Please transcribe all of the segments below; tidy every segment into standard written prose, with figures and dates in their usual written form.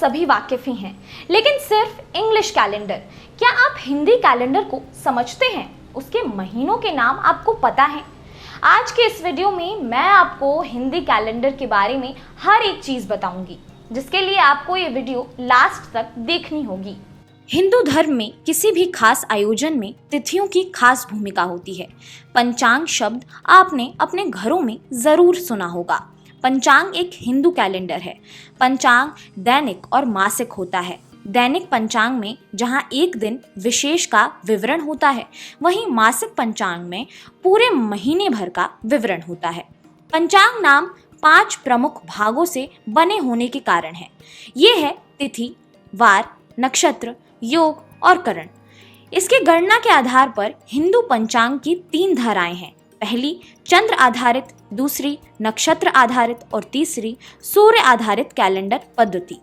सभी वाकिफ ही हैं, लेकिन सिर्फ इंग्लिश कैलेंडर। क्या आप हिंदी कैलेंडर को समझते हैं? उसके महीनों के नाम आपको पता है? आज के इस वीडियो में मैं आपको हिंदी कैलेंडर के बारे में हर एक चीज बताऊंगी, जिसके लिए आपको ये वीडियो लास्ट तक देखनी होगी। हिंदू धर्म में किसी भी खास आयोजन में तिथियों की खास भूमिका होती है। पंचांग शब्द आपने अपने घरों में जरूर सुना होगा। पंचांग एक हिंदू कैलेंडर है। पंचांग दैनिक और मासिक होता है। दैनिक पंचांग में जहां एक दिन विशेष का विवरण होता है, वहीं मासिक पंचांग में पूरे महीने भर का विवरण होता है। पंचांग नाम 5 प्रमुख भागों से बने होने के कारण है। ये है तिथि, वार, नक्षत्र, योग और करण। इसकी गणना के आधार पर हिंदू पंचांग की 3 धाराएं हैं। पहली चंद्र आधारित, दूसरी नक्षत्र आधारित और तीसरी सूर्य आधारित कैलेंडर पद्धति।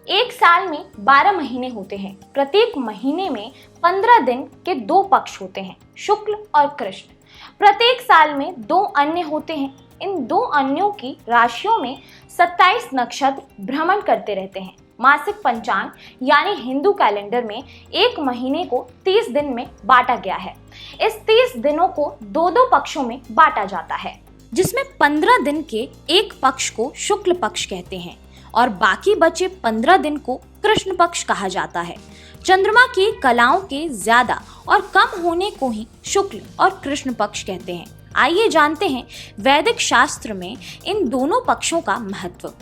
एक साल में 12 महीने होते हैं। प्रत्येक महीने में 15 दिन के 2 पक्ष होते हैं, शुक्ल और कृष्ण। प्रत्येक साल में 2 अन्य होते हैं। इन 2 अन्यों की राशियों में 27 नक्षत्र भ्रमण करते रहते हैं। मासिक पंचांग यानी हिंदू कैलेंडर में एक महीने को 30 दिन में बांटा गया है। इस 30 दिनों को 2-2 पक्षों में बांटा जाता है, जिसमें 15 दिन के एक पक्ष को शुक्ल पक्ष कहते हैं और बाकी बचे 15 दिन को कृष्ण पक्ष कहा जाता है। चंद्रमा की कलाओं के ज्यादा और कम होने को ही शुक्ल और कृष्ण पक्ष कहते हैं। आइए जानते हैं वैदिक शास्त्र में इन दोनों पक्षों का महत्व।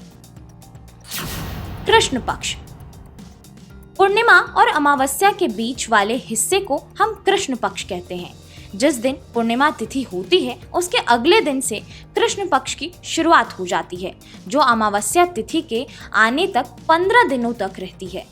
कृष्ण पक्ष पूर्णिमा और अमावस्या के बीच वाले हिस्से को हम कृष्ण पक्ष कहते हैं। जिस दिन पूर्णिमा तिथि होती है, उसके अगले दिन से कृष्ण पक्ष की शुरुआत हो जाती है, जो अमावस्या तिथि के आने तक 15 दिनों तक रहती है।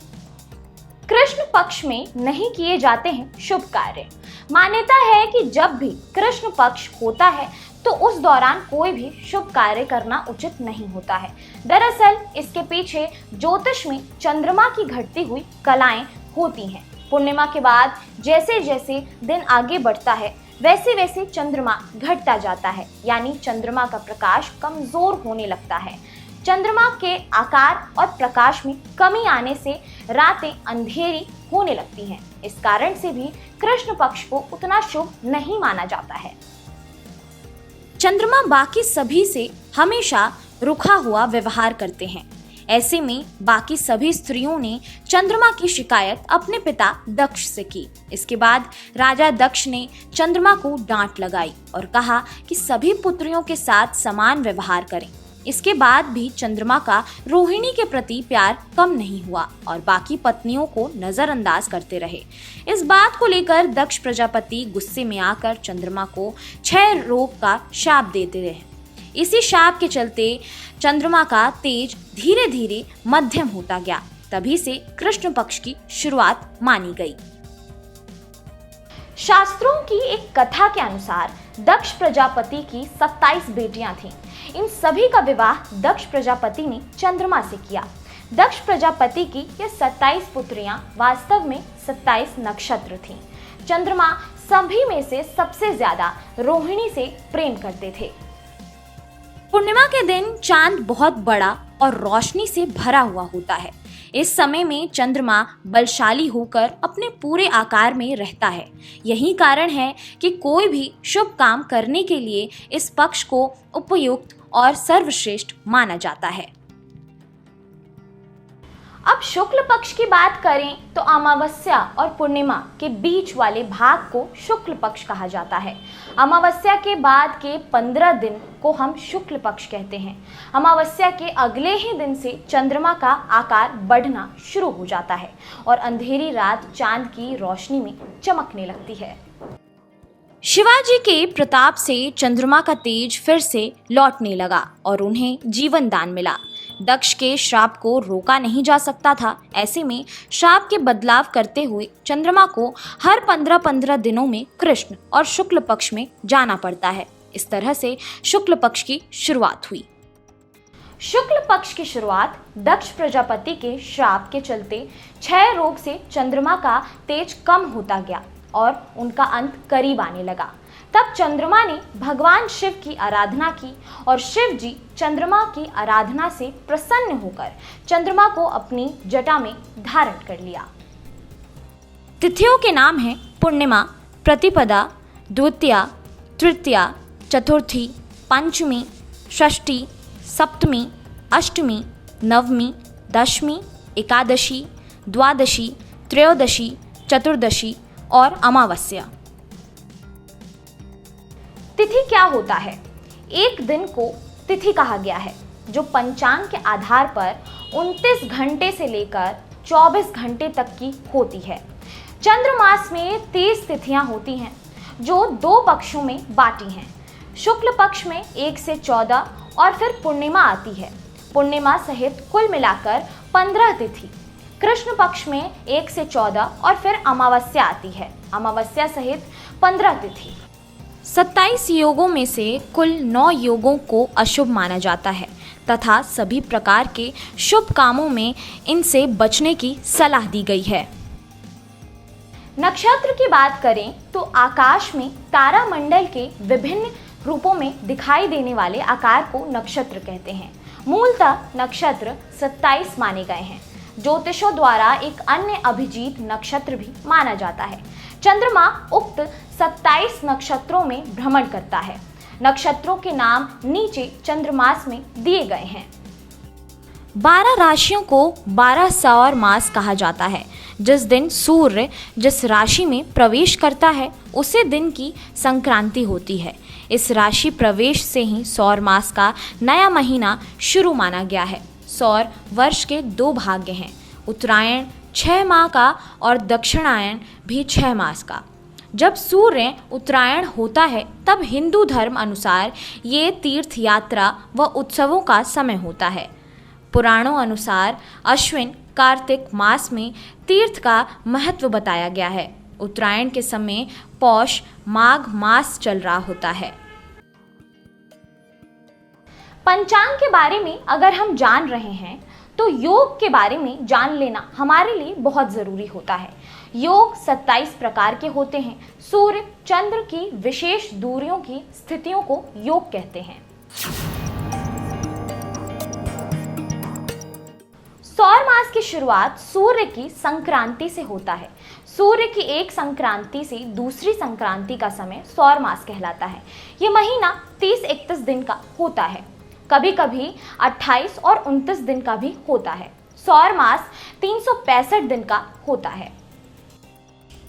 कृष्ण पक्ष में नहीं किए जाते हैं शुभ कार्य। मान्यता है कि जब भी कृष्ण पक्ष होता है तो उस दौरान कोई भी शुभ कार्य करना उचित नहीं होता है। दरअसल इसके पीछे ज्योतिष में चंद्रमा की घटती हुई कलाएं होती हैं। पूर्णिमा के बाद जैसे जैसे दिन आगे बढ़ता है, वैसे वैसे चंद्रमा घटता जाता है, यानी चंद्रमा का प्रकाश कमजोर होने लगता है। चंद्रमा के आकार और प्रकाश में कमी आने से रातें अंधेरी होने लगती हैं। इस कारण से भी कृष्ण पक्ष को उतना शुभ नहीं माना जाता है। चंद्रमा बाकी सभी से हमेशा रुखा हुआ व्यवहार करते हैं। ऐसे में बाकी सभी स्त्रियों ने चंद्रमा की शिकायत अपने पिता दक्ष से की। इसके बाद राजा दक्ष ने चंद्रमा को डांट लगाई और कहा कि सभी पुत्रियों के साथ समान व्यवहार करें। इसके बाद भी चंद्रमा का रोहिणी के प्रति प्यार कम नहीं हुआ और बाकी पत्नियों को नजरअंदाज करते रहे। इस बात को लेकर दक्ष प्रजापति गुस्से में आकर चंद्रमा को क्षय रोग का शाप देते रहे। इसी शाप के चलते चंद्रमा का तेज धीरे धीरे मध्यम होता गया। तभी से कृष्ण पक्ष की शुरुआत मानी गई। शास्त्रों की एक कथा के अनुसार दक्ष प्रजापति की 27 बेटियां थीं। इन सभी का विवाह दक्ष प्रजापति ने चंद्रमा से किया। दक्ष प्रजापति की ये 27 पुत्रियां वास्तव में 27 नक्षत्र थीं। चंद्रमा सभी में से सबसे ज्यादा रोहिणी से प्रेम करते थे। पूर्णिमा के दिन चांद बहुत बड़ा और रोशनी से भरा हुआ होता है। इस समय में चंद्रमा बलशाली होकर अपने पूरे आकार में रहता है। यही कारण है कि कोई भी शुभ काम करने के लिए इस पक्ष को उपयुक्त और सर्वश्रेष्ठ माना जाता है। अब शुक्ल पक्ष की बात करें तो अमावस्या और पूर्णिमा के बीच वाले भाग को शुक्ल पक्ष कहा जाता है। अमावस्या के बाद के 15 दिन को हम शुक्ल पक्ष कहते हैं। अमावस्या के अगले ही दिन से चंद्रमा का आकार बढ़ना शुरू हो जाता है और अंधेरी रात चांद की रोशनी में चमकने लगती है। शिवाजी के प्रताप से चंद्रमा का तेज फिर से लौटने लगा और उन्हें जीवन दान मिला। दक्ष के श्राप को रोका नहीं जा सकता था। ऐसे में श्राप के बदलाव करते हुए चंद्रमा को हर 15-15 दिनों में कृष्ण और शुक्ल पक्ष में जाना पड़ता है। इस तरह से शुक्ल पक्ष की शुरुआत हुई। शुक्ल पक्ष की शुरुआत दक्ष प्रजापति के श्राप के चलते क्षय रोग से चंद्रमा का तेज कम होता गया और उनका अंत करीब आने लगा। तब चंद्रमा ने भगवान शिव की आराधना की और शिव जी चंद्रमा की आराधना से प्रसन्न होकर चंद्रमा को अपनी जटा में धारण कर लिया। तिथियों के नाम हैं पूर्णिमा, प्रतिपदा, द्वितीया, तृतीया, चतुर्थी, पंचमी, षष्ठी, सप्तमी, अष्टमी, नवमी, दशमी, एकादशी, द्वादशी, त्रयोदशी, चतुर्दशी और अमावस्या। तिथि क्या होता है? एक दिन को तिथि कहा गया है जो पंचांग के आधार पर 29 घंटे से लेकर 24 घंटे तक की होती है। चंद्रमास में 30 तिथियां होती हैं जो 2 पक्षों में बांटी हैं। शुक्ल पक्ष में 1 से 14 और फिर पूर्णिमा आती है। पूर्णिमा सहित कुल मिलाकर 15 तिथि। कृष्ण पक्ष में 1 से 14 और फिर अमावस्या आती है। अमावस्या सहित 15 तिथि। 27 योगों में से कुल 9 योगों को अशुभ माना जाता है तथा सभी प्रकार के शुभ कामों में इनसे बचने की सलाह दी गई है। नक्षत्र की बात करें तो आकाश में तारामंडल के विभिन्न रूपों में दिखाई देने वाले आकार को नक्षत्र कहते हैं। मूलतः नक्षत्र 27 माने गए हैं। ज्योतिषों द्वारा एक अन्य अभिजीत नक्षत्र भी माना जाता है। चंद्रमा उक्त 27 नक्षत्रों में भ्रमण करता है। नक्षत्रों के नाम नीचे चंद्रमास में दिए गए हैं। 12 राशियों को 12 सौर मास कहा जाता है। जिस दिन सूर्य जिस राशि में प्रवेश करता है उसे दिन की संक्रांति होती है। इस राशि प्रवेश से ही सौर मास का नया महीना शुरू माना गया है। सौर वर्ष के 2 भाग हैं, उत्तरायण 6 माह का और दक्षिणायन भी 6 मास का। जब सूर्य उत्तरायण होता है तब हिंदू धर्म अनुसार ये तीर्थ यात्रा व उत्सवों का समय होता है। पुराणों अनुसार अश्विन कार्तिक मास में तीर्थ का महत्व बताया गया है। उत्तरायण के समय पौष माघ मास चल रहा होता है। पंचांग के बारे में अगर हम जान रहे हैं तो योग के बारे में जान लेना हमारे लिए बहुत जरूरी होता है। योग 27 प्रकार के होते हैं। सूर्य चंद्र की विशेष दूरियों की स्थितियों को योग कहते हैं। सौर मास की शुरुआत सूर्य की संक्रांति से होता है। सूर्य की एक संक्रांति से दूसरी संक्रांति का समय सौर मास कहलाता है। ये महीना 30-31 दिन का होता है, कभी कभी 28 और 29 दिन का भी होता है। सौर मास 365 दिन का होता है।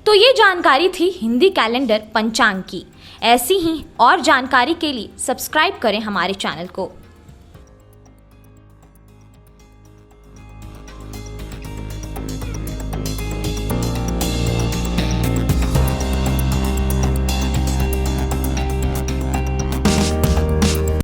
तो ये जानकारी थी हिंदी कैलेंडर पंचांग की। ऐसी ही और जानकारी के लिए सब्सक्राइब करें हमारे चैनल को।